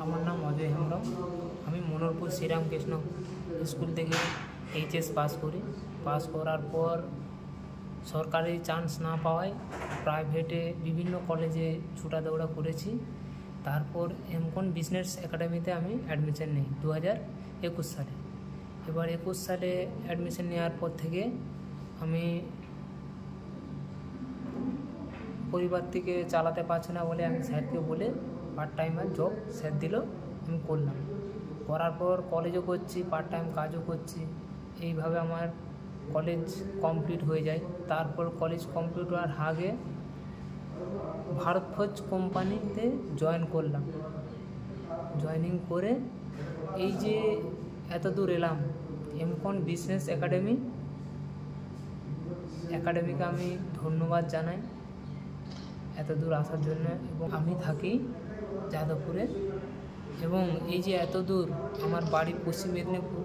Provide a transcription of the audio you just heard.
আমার নাম অজয় হেমব্রম। আমি মনোরপুর শ্রীরামকৃষ্ণ স্কুল থেকে এইচএস পাস করি। পাস করার পর সরকারি চান্স না পাওয়ায় প্রাইভেটে বিভিন্ন কলেজে ছুটা দৌড়া করেছি। তারপর এমকন বিজনেস একাডেমিতে আমি অ্যাডমিশন নিই 2021 সালে। এবার 21 সালে অ্যাডমিশন নেওয়ার পর থেকে আমি পরিবার থেকে চালাতে পারছি না বলে আমি স্যারকে বলে পার্ট টাইমার জব স্যার দিল, আমি করলাম। করার পর কলেজও করছি, পার্ট টাইম কাজও করছি। এইভাবে আমার কলেজ কমপ্লিট হয়ে যায়। তারপর কলেজ কমপ্লিট হওয়ার আগে ভারত ফোর্জ কোম্পানিতে জয়েন করলাম। জয়েনিং করে এই যে এত দূর এলাম, এমকন বিজনেস একাডেমিকে আমি ধন্যবাদ জানাই এত দূর আসার জন্য। এবং আমি থাকি যাদবপুরে, এবং এই যে এত দূর আমার বাড়ি পশ্চিম মেদিনীপুর।